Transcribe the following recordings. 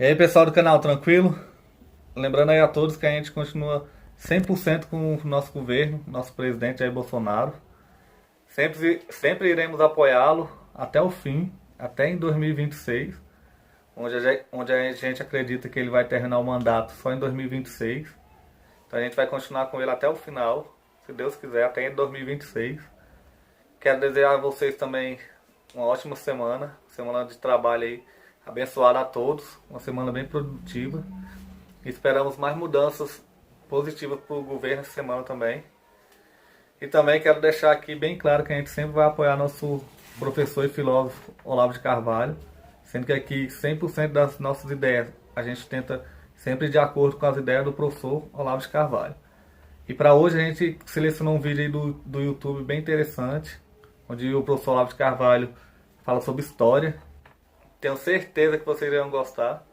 E aí, pessoal do canal, tranquilo? Lembrando aí a todos que a gente continua 100% com o nosso governo, nosso presidente Jair Bolsonaro. Sempre iremos apoiá-lo até o fim, até em 2026, onde a gente acredita que ele vai terminar o mandato só em 2026. Então a gente vai continuar com ele até o final, se Deus quiser, até em 2026. Quero desejar a vocês também uma ótima semana de trabalho aí, abençoada a todos, uma semana bem produtiva. Esperamos mais mudanças positivas para o governo essa semana também. E também quero deixar aqui bem claro que a gente sempre vai apoiar nosso professor e filósofo Olavo de Carvalho, sendo que aqui 100% das nossas ideias a gente tenta sempre de acordo com as ideias do professor Olavo de Carvalho. E para hoje a gente selecionou um vídeo aí do YouTube bem interessante, onde o professor Olavo de Carvalho fala sobre história. Tenho certeza que vocês irão gostar.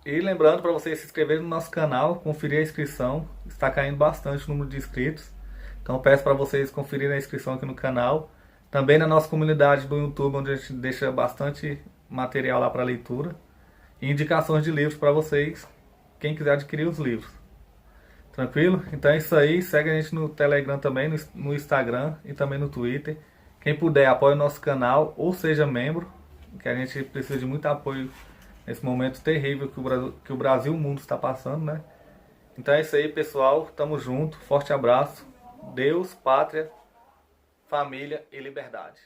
E lembrando para vocês se inscreverem no nosso canal, conferir a inscrição. Está caindo bastante o número de inscritos. Então peço para vocês conferirem a inscrição aqui no canal. Também na nossa comunidade do YouTube, onde a gente deixa bastante material lá para leitura. E indicações de livros para vocês, quem quiser adquirir os livros. Tranquilo? Então é isso aí. Segue a gente no Telegram também, no Instagram e também no Twitter. Quem puder, apoie o nosso canal ou seja membro, que a gente precisa de muito apoio nesse momento terrível que o Brasil e o mundo está passando, né? Então é isso aí, pessoal. Tamo junto. Forte abraço. Deus, pátria, família e liberdade.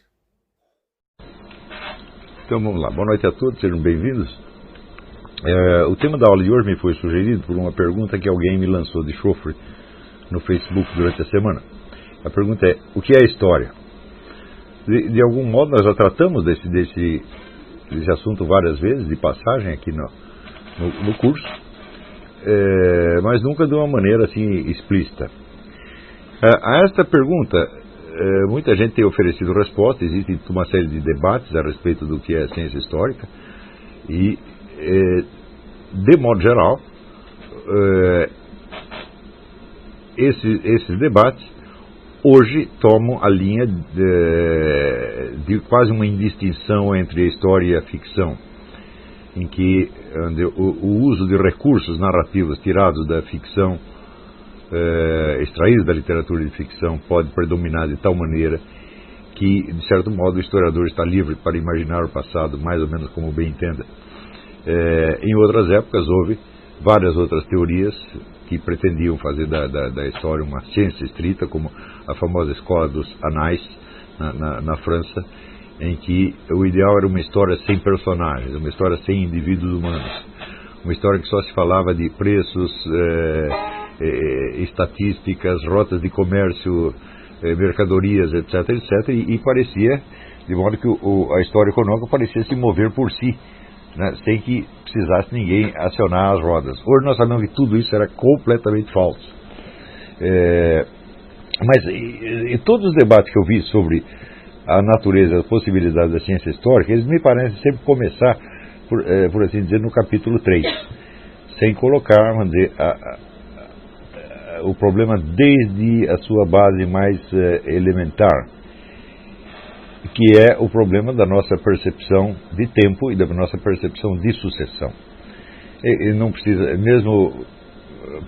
Então vamos lá. Boa noite a todos, sejam bem-vindos. O tema da aula de hoje me foi sugerido por uma pergunta que alguém me lançou de chofre no Facebook durante a semana. A pergunta é: o que é história? De algum modo nós já tratamos desse assunto várias vezes, de passagem aqui no curso, mas nunca de uma maneira assim explícita. A esta pergunta, muita gente tem oferecido resposta, existe uma série de debates a respeito do que é ciência histórica, e, de modo geral, esses debates hoje tomam a linha de quase uma indistinção entre a história e a ficção, em que o uso de recursos narrativos tirados da ficção, extraídos da literatura de ficção, pode predominar de tal maneira que, de certo modo, o historiador está livre para imaginar o passado mais ou menos como bem entenda. Em outras épocas houve várias outras teorias que pretendiam fazer da história uma ciência estrita, como a famosa escola dos anais na França, em que o ideal era uma história sem personagens, uma história sem indivíduos humanos, uma história que só se falava de preços, estatísticas, rotas de comércio, mercadorias, etc, etc, e parecia, de modo que a história econômica parecia se mover por si, né, sem que precisasse ninguém acionar as rodas. Hoje nós sabemos que tudo isso era completamente falso. Mas em todos os debates que eu vi sobre a natureza e as possibilidades da ciência histórica, eles me parecem sempre começar, por assim dizer, no capítulo 3, sem colocar, vamos dizer, o problema desde a sua base mais elementar, que é o problema da nossa percepção de tempo e da nossa percepção de sucessão. E não precisa, mesmo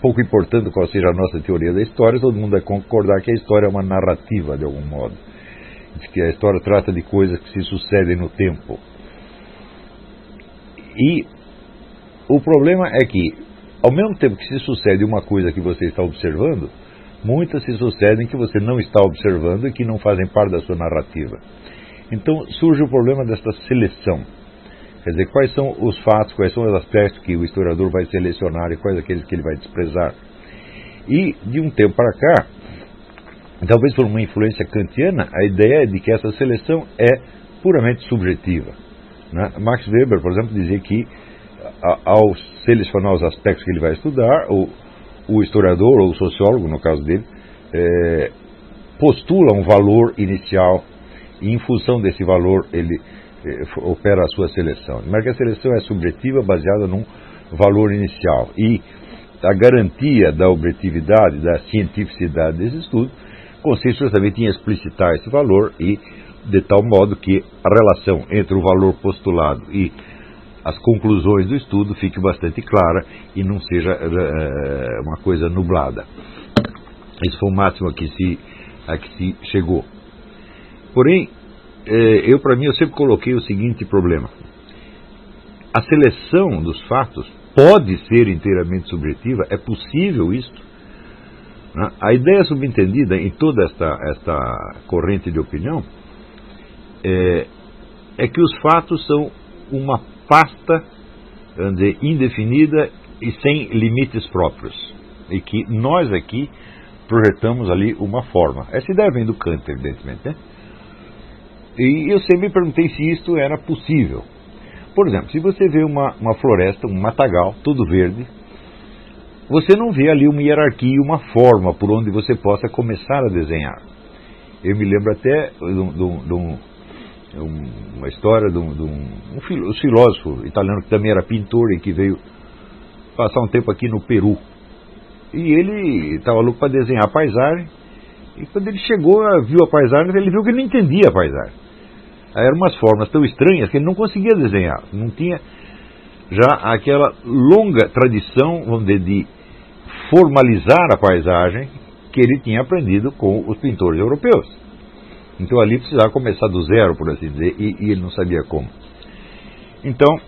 pouco importando qual seja a nossa teoria da história, todo mundo vai concordar que a história é uma narrativa, de algum modo, que a história trata de coisas que se sucedem no tempo. E o problema é que, ao mesmo tempo que se sucede uma coisa que você está observando, muitas se sucedem que você não está observando e que não fazem parte da sua narrativa. Então surge o problema desta seleção. Quer dizer, quais são os fatos, quais são os aspectos que o historiador vai selecionar e quais aqueles que ele vai desprezar. E, de um tempo para cá, talvez por uma influência kantiana, a ideia é de que essa seleção é puramente subjetiva, né? Max Weber, por exemplo, dizia que, ao selecionar os aspectos que ele vai estudar, o historiador, ou o sociólogo, no caso dele, postula um valor inicial, e em função desse valor ele opera a sua seleção. Mas que a seleção é subjetiva, baseada num valor inicial. E a garantia da objetividade, da cientificidade desse estudo, consiste justamente em explicitar esse valor, e de tal modo que a relação entre o valor postulado e as conclusões do estudo fiquem bastante claras e não seja uma coisa nublada. Esse foi o máximo a que se chegou. Porém, para mim, eu sempre coloquei o seguinte problema. A seleção dos fatos pode ser inteiramente subjetiva, é possível isso. A ideia subentendida em toda esta corrente de opinião é que os fatos são uma pasta, vamos dizer, indefinida e sem limites próprios. E que nós aqui projetamos ali uma forma. Essa ideia vem do Kant, evidentemente, né? E eu sempre me perguntei se isto era possível. Por exemplo, se você vê uma floresta, um matagal, todo verde, você não vê ali uma hierarquia, uma forma por onde você possa começar a desenhar. Eu me lembro até de uma história de um filósofo italiano que também era pintor e que veio passar um tempo aqui no Peru. E ele estava louco para desenhar a paisagem, e quando ele chegou, viu a paisagem, ele viu que ele não entendia a paisagem. Eram umas formas tão estranhas que ele não conseguia desenhar. Não tinha já aquela longa tradição, vamos dizer, de formalizar a paisagem que ele tinha aprendido com os pintores europeus. Então ali precisava começar do zero, por assim dizer, e ele não sabia como. Então,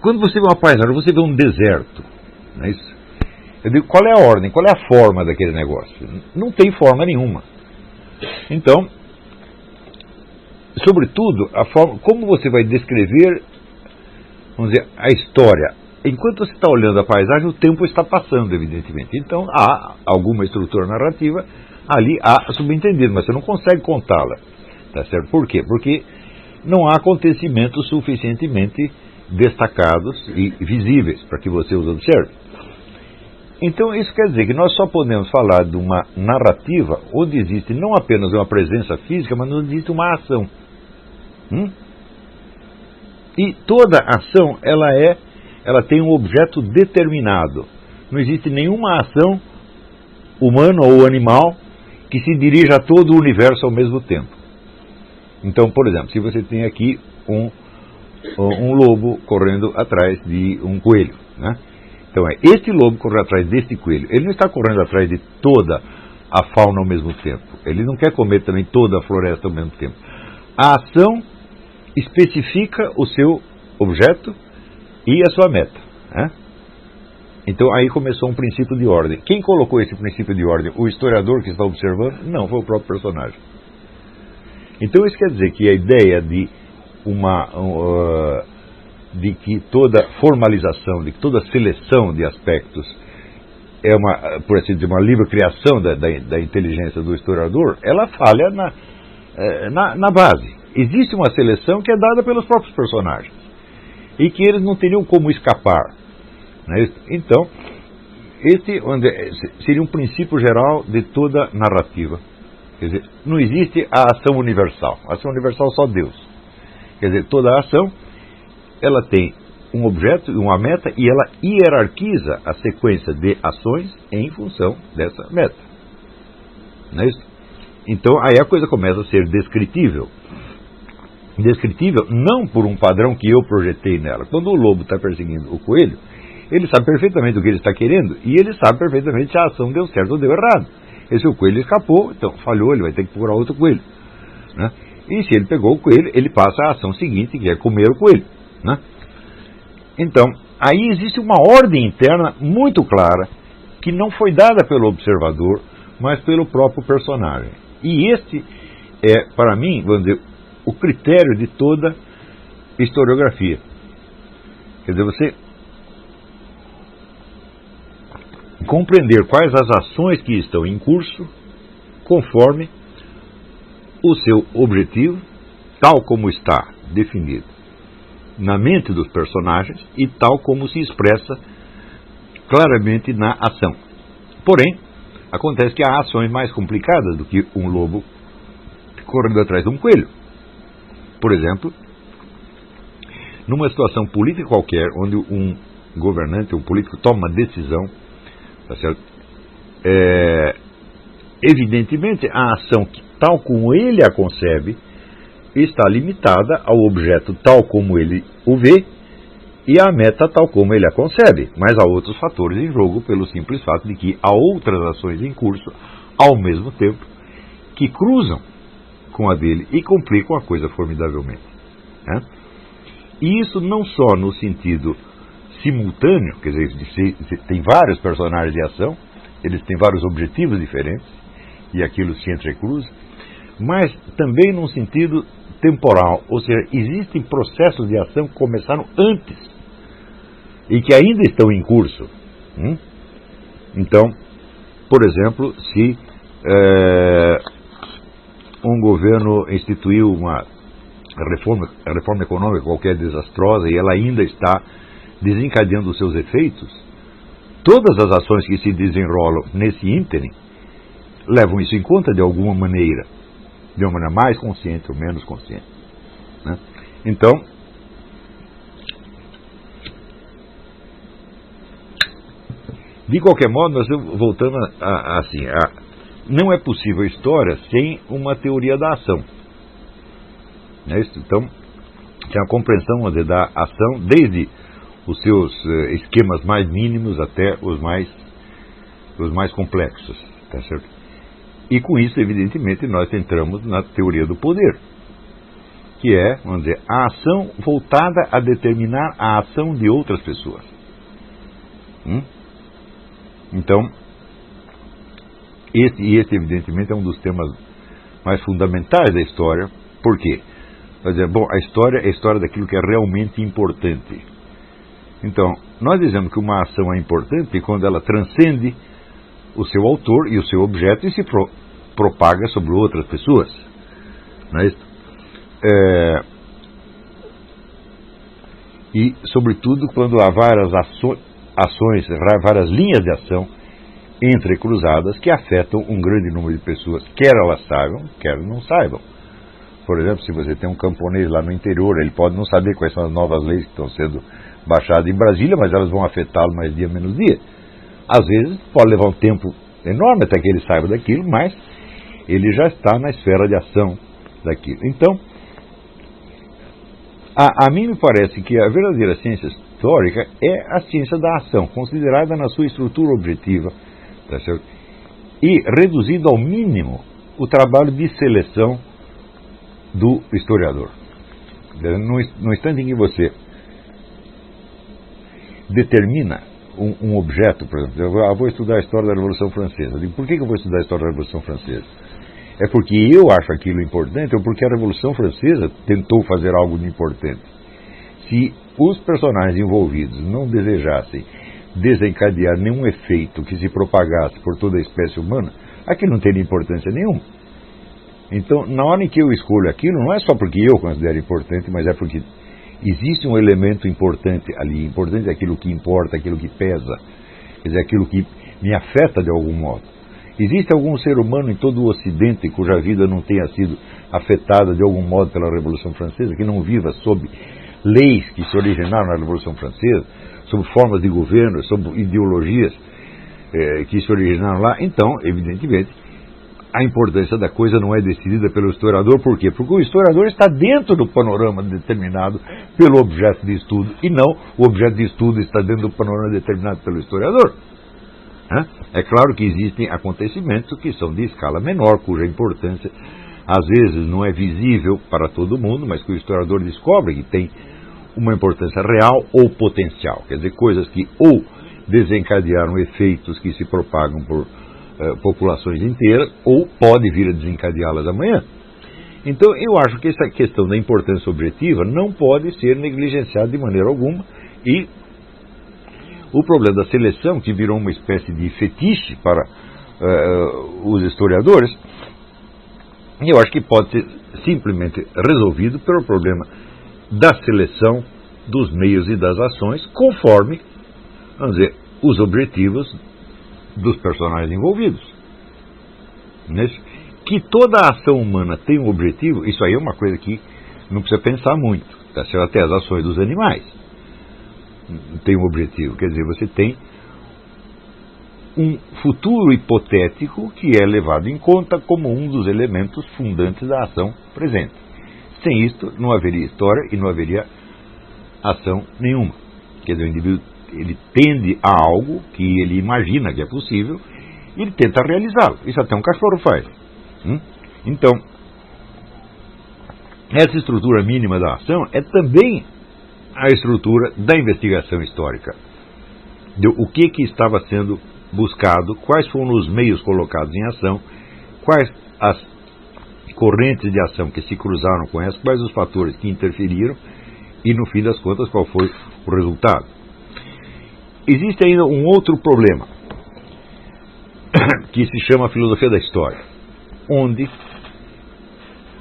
quando você vê uma paisagem, você vê um deserto, não é isso? Eu digo, qual é a ordem, qual é a forma daquele negócio? Não tem forma nenhuma. Então, sobretudo, a forma, como você vai descrever, vamos dizer, a história. Enquanto você está olhando a paisagem, o tempo está passando, evidentemente. Então, há alguma estrutura narrativa ali subentendido, mas você não consegue contá-la. Tá certo? Por quê? Porque não há acontecimentos suficientemente destacados e visíveis para que você os observe. Então, isso quer dizer que nós só podemos falar de uma narrativa onde existe não apenas uma presença física, mas onde existe uma ação. E toda ação, ela tem um objeto determinado. Não existe nenhuma ação humana ou animal que se dirija a todo o universo ao mesmo tempo. Então, por exemplo, se você tem aqui um lobo correndo atrás de um coelho, né? Então este lobo corre atrás deste coelho. Ele não está correndo atrás de toda a fauna ao mesmo tempo. Ele não quer comer também toda a floresta ao mesmo tempo. A ação especifica o seu objeto e a sua meta, né? Então aí começou um princípio de ordem. Quem colocou esse princípio de ordem? O historiador que está observando? Não, foi o próprio personagem. Então isso quer dizer que a ideia de de que toda formalização, de que toda seleção de aspectos é uma, por assim dizer, uma livre criação da inteligência do historiador, ela falha na base. Existe uma seleção que é dada pelos próprios personagens e que eles não teriam como escapar, né? Então, este seria um princípio geral de toda narrativa. Quer dizer, não existe a ação universal. A ação universal só Deus. Quer dizer, toda a ação, ela tem um objeto e uma meta e ela hierarquiza a sequência de ações em função dessa meta. Não é isso? Então, aí a coisa começa a ser descritível. Descritível não por um padrão que eu projetei nela. Quando o lobo está perseguindo o coelho, ele sabe perfeitamente o que ele está querendo e ele sabe perfeitamente se a ação deu certo ou deu errado. E se o coelho escapou, então falhou, ele vai ter que procurar outro coelho, né? E se ele pegou o coelho, ele passa à ação seguinte, que é comer o coelho, né? Então, aí existe uma ordem interna muito clara que não foi dada pelo observador, mas pelo próprio personagem. E este é, para mim, vamos dizer, o critério de toda historiografia. Quer dizer, você compreender quais as ações que estão em curso conforme o seu objetivo, tal como está definido na mente dos personagens e tal como se expressa claramente na ação. Porém, acontece que há ações mais complicadas do que um lobo correndo atrás de um coelho. Por exemplo, numa situação política qualquer, onde um governante, um político toma uma decisão, tá certo? Evidentemente, a ação que, tal como ele a concebe, está limitada ao objeto tal como ele o vê e a meta tal como ele a concebe, mas há outros fatores em jogo pelo simples fato de que há outras ações em curso ao mesmo tempo que cruzam com a dele e complicam a coisa formidavelmente, né? E isso não só no sentido simultâneo, quer dizer, tem vários personagens de ação, eles têm vários objetivos diferentes e aquilo se entrecruza, mas também num sentido temporal, ou seja, existem processos de ação que começaram antes e que ainda estão em curso. Então, por exemplo, se um governo instituiu uma reforma econômica qualquer desastrosa e ela ainda está desencadeando os seus efeitos, todas as ações que se desenrolam nesse ínterim levam isso em conta de alguma maneira, de uma maneira mais consciente ou menos consciente, né? Então, de qualquer modo, nós voltando assim, não é possível história sem uma teoria da ação, né? Então, tem a compreensão, vamos dizer, da ação desde os seus esquemas mais mínimos até os mais complexos, tá certo? E com isso, evidentemente, nós entramos na teoria do poder, que é, vamos dizer, a ação voltada a determinar a ação de outras pessoas. Então, esse evidentemente é um dos temas mais fundamentais da história. Por quê? Quer dizer, bom, a história é a história daquilo que é realmente importante. Então, nós dizemos que uma ação é importante quando ela transcende o seu autor e o seu objeto e se propaga sobre outras pessoas. Não é isso? E, sobretudo, quando há várias ações, várias linhas de ação entrecruzadas que afetam um grande número de pessoas, quer elas saibam, quer não saibam. Por exemplo, se você tem um camponês lá no interior, ele pode não saber quais são as novas leis que estão sendo baixadas em Brasília, mas elas vão afetá-lo mais dia menos dia. Às vezes pode levar um tempo enorme até que ele saiba daquilo, mas ele já está na esfera de ação daquilo. Então, a mim me parece que a verdadeira ciência histórica é a ciência da ação, considerada na sua estrutura objetiva, tá certo? E reduzido ao mínimo o trabalho de seleção do historiador. No instante em que você determina um objeto, por exemplo, eu vou estudar a história da Revolução Francesa. Eu digo, por que eu vou estudar a história da Revolução Francesa? É porque eu acho aquilo importante ou porque a Revolução Francesa tentou fazer algo de importante. Se os personagens envolvidos não desejassem desencadear nenhum efeito que se propagasse por toda a espécie humana, aquilo não teria importância nenhuma. Então, na hora em que eu escolho aquilo, não é só porque eu considero importante, mas é porque existe um elemento importante ali. Importante é aquilo que importa, aquilo que pesa, quer dizer, aquilo que me afeta de algum modo. Existe algum ser humano em todo o Ocidente cuja vida não tenha sido afetada de algum modo pela Revolução Francesa, que não viva sob leis que se originaram na Revolução Francesa, sob formas de governo, sob ideologias que se originaram lá? Então, evidentemente, a importância da coisa não é decidida pelo historiador. Por quê? Porque o historiador está dentro do panorama determinado pelo objeto de estudo e não o objeto de estudo está dentro do panorama determinado pelo historiador. É claro que existem acontecimentos que são de escala menor, cuja importância às vezes não é visível para todo mundo, mas que o historiador descobre que tem uma importância real ou potencial. Quer dizer, coisas que ou desencadearam efeitos que se propagam por populações inteiras, ou pode vir a desencadeá-las amanhã. Então, eu acho que essa questão da importância objetiva não pode ser negligenciada de maneira alguma, e o problema da seleção, que virou uma espécie de fetiche para os historiadores, eu acho que pode ser simplesmente resolvido pelo problema da seleção dos meios e das ações, conforme, vamos dizer, os objetivos dos personagens envolvidos. Que toda a ação humana tem um objetivo, isso aí é uma coisa que não precisa pensar muito, tá certo? Até as ações dos animais tem um objetivo, quer dizer, você tem um futuro hipotético que é levado em conta como um dos elementos fundantes da ação presente. Sem isto, não haveria história e não haveria ação nenhuma. Quer dizer, o indivíduo ele tende a algo que ele imagina que é possível e ele tenta realizá-lo. Isso até um cachorro faz. Então, essa estrutura mínima da ação é também a estrutura da investigação histórica. O que estava sendo buscado, quais foram os meios colocados em ação, quais as correntes de ação que se cruzaram com essa, quais os fatores que interferiram e, no fim das contas, qual foi o resultado. Existe ainda um outro problema, que se chama filosofia da história, onde,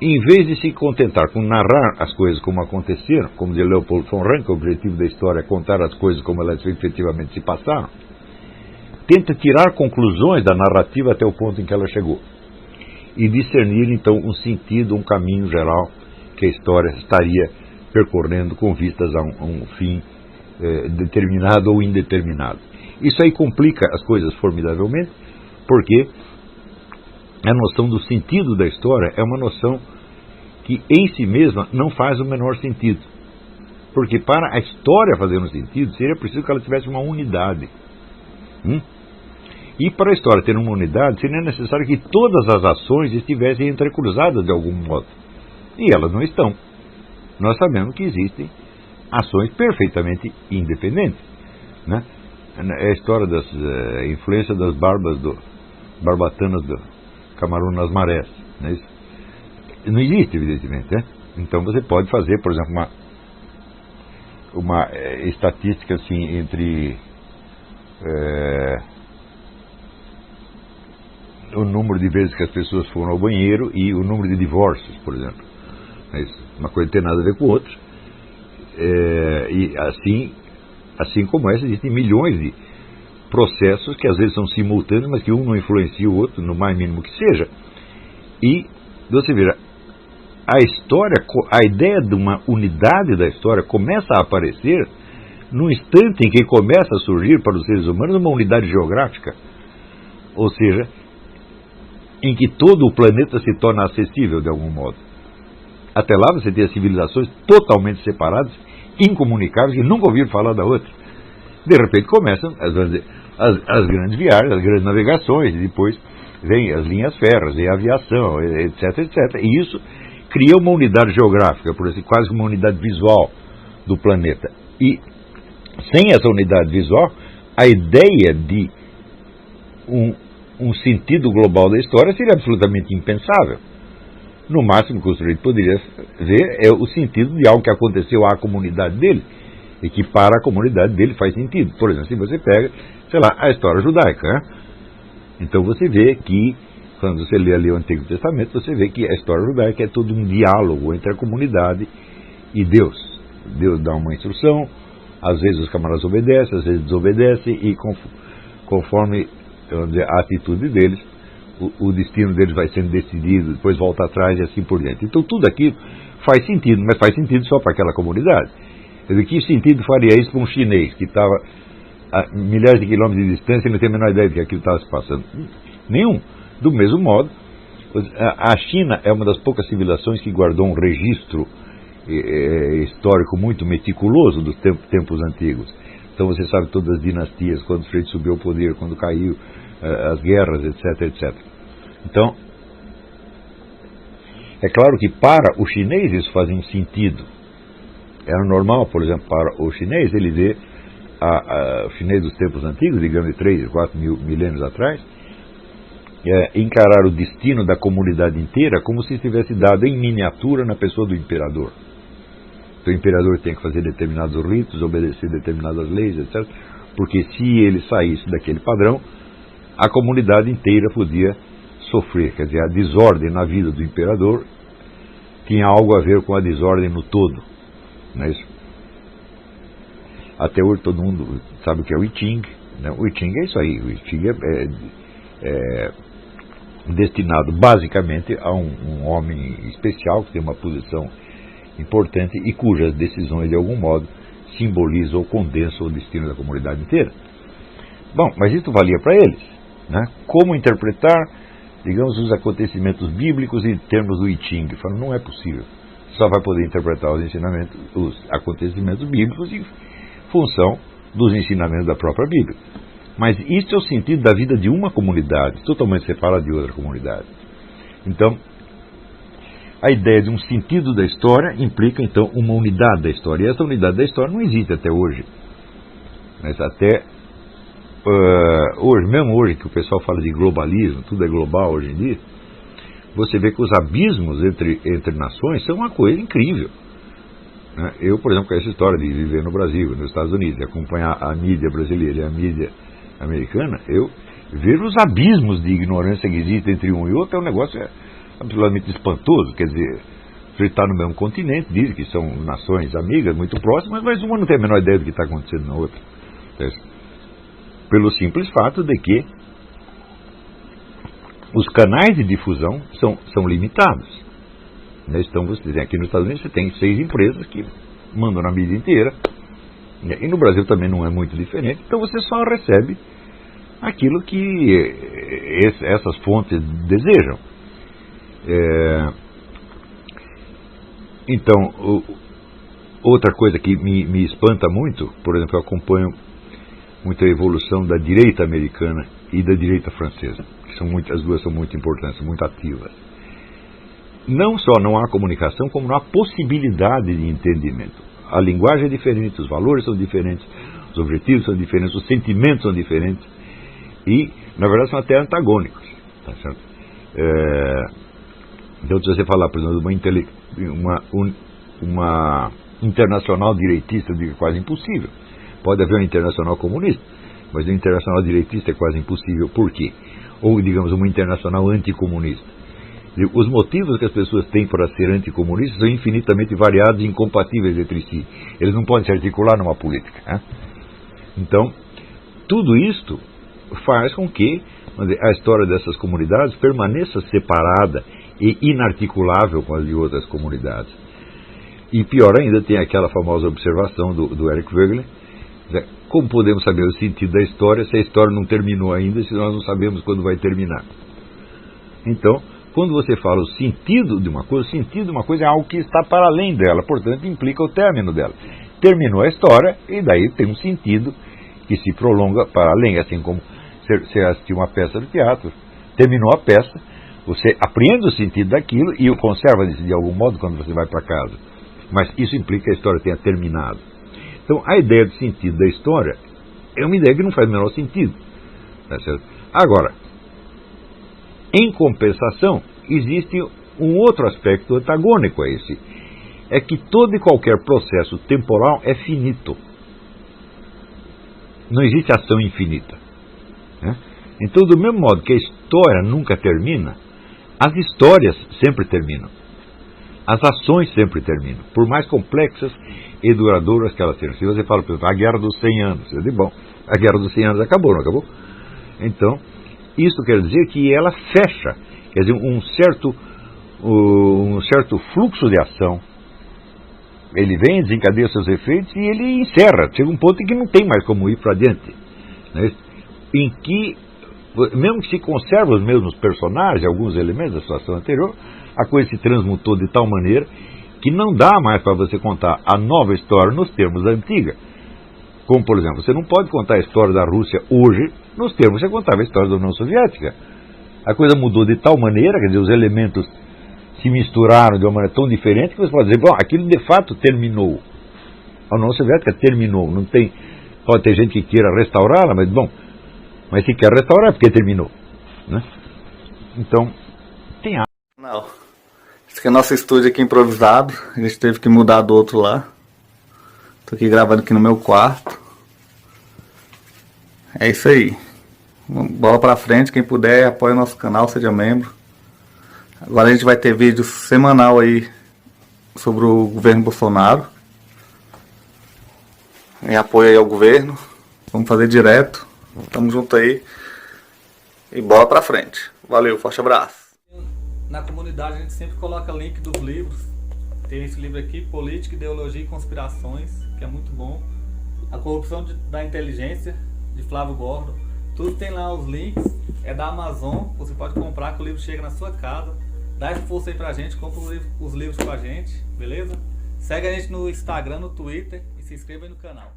em vez de se contentar com narrar as coisas como aconteceram, como de Leopold von Ranke, o objetivo da história é contar as coisas como elas efetivamente se passaram, tenta tirar conclusões da narrativa até o ponto em que ela chegou e discernir então um sentido, um caminho geral que a história estaria percorrendo com vistas a um fim determinado ou indeterminado. Isso aí complica as coisas formidavelmente, porque a noção do sentido da história é uma noção que em si mesma não faz o menor sentido. Porque para a história fazer um sentido, seria preciso que ela tivesse uma unidade. E para a história ter uma unidade, seria necessário que todas as ações estivessem entrecruzadas de algum modo. E elas não estão. Nós sabemos que existem ações perfeitamente independentes. Né? É a história da influência das barbatanas do Camarão nas marés. Né? Não existe, evidentemente. Né? Então você pode fazer, por exemplo, uma estatística assim, entre o número de vezes que as pessoas foram ao banheiro e o número de divórcios, por exemplo. Uma coisa não tem nada a ver com outra. E assim como essa, existem milhões de processos que às vezes são simultâneos, mas que um não influencia o outro, no mais mínimo que seja. E você vê, a história, a ideia de uma unidade da história começa a aparecer no instante em que começa a surgir para os seres humanos uma unidade geográfica. Ou seja, em que todo o planeta se torna acessível de algum modo. Até lá você tem as civilizações totalmente separadas, incomunicáveis, que nunca ouviram falar da outra. De repente começam as grandes viagens, as grandes navegações, e depois vem as linhas férreas, vem a aviação, etc, etc. E isso cria uma unidade geográfica, por assim, quase uma unidade visual do planeta. E sem essa unidade visual, a ideia de um sentido global da história seria absolutamente impensável. No máximo que o sujeito poderia ver é o sentido de algo que aconteceu à comunidade dele e que para a comunidade dele faz sentido. Por exemplo, se você pega, sei lá, a história judaica, né? Então você vê que, quando você lê ali o Antigo Testamento, você vê que a história judaica é todo um diálogo entre a comunidade e Deus. Deus dá uma instrução, às vezes os camaradas obedecem, às vezes desobedecem, e conforme vamos dizer, a atitude deles, o destino deles vai sendo decidido, depois volta atrás e assim por diante. Então tudo aquilo faz sentido, mas faz sentido só para aquela comunidade. Quer dizer, que sentido faria isso para um chinês que estava a milhares de quilômetros de distância e não tem a menor ideia de que aquilo estava se passando? Nenhum. Do mesmo modo, a China é uma das poucas civilizações que guardou um registro histórico muito meticuloso dos tempos antigos. Então você sabe todas as dinastias, quando o sujeito subiu ao poder, quando caiu, as guerras, etc, etc. Então, é claro que para o chinês isso fazia um sentido. Era normal, por exemplo, para o chinês, ele ver o chinês dos tempos antigos, digamos de 3, 4 mil milênios atrás, encarar o destino da comunidade inteira como se estivesse dado em miniatura na pessoa do imperador. Então o imperador tem que fazer determinados ritos, obedecer determinadas leis, etc. Porque se ele saísse daquele padrão, a comunidade inteira podia sofrer. Quer dizer, a desordem na vida do imperador tinha algo a ver com a desordem no todo. Não é isso? Até hoje todo mundo sabe o que é o I Ching. Né? O I Ching é isso aí. O I Ching é destinado basicamente a um homem especial que tem uma posição importante e cujas decisões de algum modo simbolizam ou condensam o destino da comunidade inteira. Bom, mas isso valia para eles, né? Como interpretar, digamos, os acontecimentos bíblicos em termos do I Ching? Falam, não é possível. Só vai poder interpretar os ensinamentos, os acontecimentos bíblicos função dos ensinamentos da própria Bíblia. Mas isso é o sentido da vida de uma comunidade, totalmente separada de outra comunidade. Então, a ideia de um sentido da história implica, então, uma unidade da história. E essa unidade da história não existe até hoje. Mas até hoje, mesmo hoje que o pessoal fala de globalismo, tudo é global hoje em dia, você vê que os abismos entre nações são uma coisa incrível. Eu, por exemplo, com essa história de viver no Brasil, nos Estados Unidos, e acompanhar a mídia brasileira e a mídia americana, eu vejo os abismos de ignorância que existem entre um e outro. É um negócio absolutamente espantoso. Quer dizer, você está no mesmo continente, diz que são nações amigas, muito próximas, mas uma não tem a menor ideia do que está acontecendo na outra. Pelo simples fato de que os canais de difusão são limitados. Então, aqui nos Estados Unidos você tem 6 empresas que mandam na mídia inteira, e no Brasil também não é muito diferente. Então você só recebe aquilo que essas fontes desejam. Então, outra coisa que me espanta muito, por exemplo, eu acompanho muito a evolução da direita americana e da direita francesa, que as duas são muito importantes, muito ativas. Não só não há comunicação, como não há possibilidade de entendimento. A linguagem é diferente, os valores são diferentes, os objetivos são diferentes, os sentimentos são diferentes e, na verdade, são até antagônicos. Tá certo? Então, se você falar, por exemplo, uma internacional direitista, eu digo que é quase impossível. Pode haver uma internacional comunista, mas uma internacional direitista é quase impossível. Por quê? Ou, digamos, uma internacional anticomunista. Os motivos que as pessoas têm para ser anticomunistas são infinitamente variados e incompatíveis entre si. Eles não podem se articular numa política. Então, tudo isto faz com que a história dessas comunidades permaneça separada e inarticulável com as de outras comunidades. E pior ainda, tem aquela famosa observação do Eric Voegelin: como podemos saber o sentido da história se a história não terminou ainda, se nós não sabemos quando vai terminar? Então, quando você fala o sentido de uma coisa, o sentido de uma coisa é algo que está para além dela, portanto implica o término dela. Terminou a história e daí tem um sentido que se prolonga para além, assim como você assistiu uma peça de teatro, terminou a peça, você apreende o sentido daquilo e o conserva de algum modo quando você vai para casa. Mas isso implica que a história tenha terminado. Então a ideia do sentido da história é uma ideia que não faz o menor sentido. Tá certo? Agora, em compensação, existe um outro aspecto antagônico a esse. É que todo e qualquer processo temporal é finito. Não existe ação infinita. Então, do mesmo modo que a história nunca termina, as histórias sempre terminam. As ações sempre terminam, por mais complexas e duradouras que elas sejam. Se você fala, por exemplo, a Guerra dos 100 Anos, eu digo, bom, a Guerra dos 100 Anos acabou, não acabou? Então, isso quer dizer que ela fecha, quer dizer, um certo fluxo de ação. Ele vem, desencadeia seus efeitos e ele encerra. Chega um ponto em que não tem mais como ir para adiante. Né? Em que, mesmo que se conserve os mesmos personagens, alguns elementos da situação anterior, a coisa se transmutou de tal maneira que não dá mais para você contar a nova história nos termos da antiga. Como, por exemplo, você não pode contar a história da Rússia hoje nos termos que você contava a história da União Soviética. A coisa mudou de tal maneira, quer dizer, os elementos se misturaram de uma maneira tão diferente que você pode dizer, bom, aquilo de fato terminou. A União Soviética terminou. Não tem, pode ter gente que queira restaurá-la, mas bom, mas se quer restaurar é porque terminou. Né? Então, tem algo. Não. Esse aqui é nosso estúdio aqui improvisado. A gente teve que mudar do outro lá. Tô aqui gravando aqui no meu quarto. É isso aí. Bola pra frente, quem puder, apoie o nosso canal, seja membro. Agora a gente vai ter vídeo semanal aí sobre o governo Bolsonaro. Em apoio aí ao governo. Vamos fazer direto. Tamo junto aí. E bola pra frente. Valeu, forte abraço. Na comunidade a gente sempre coloca link dos livros. Tem esse livro aqui, Política, Ideologia e Conspirações, que é muito bom. A Corrupção da Inteligência, de Flávio Gordon. Tudo tem lá os links. É da Amazon. Você pode comprar que o livro chega na sua casa. Dá essa força aí pra gente. Compra os livros com a gente. Beleza? Segue a gente no Instagram, no Twitter. E se inscreva aí no canal.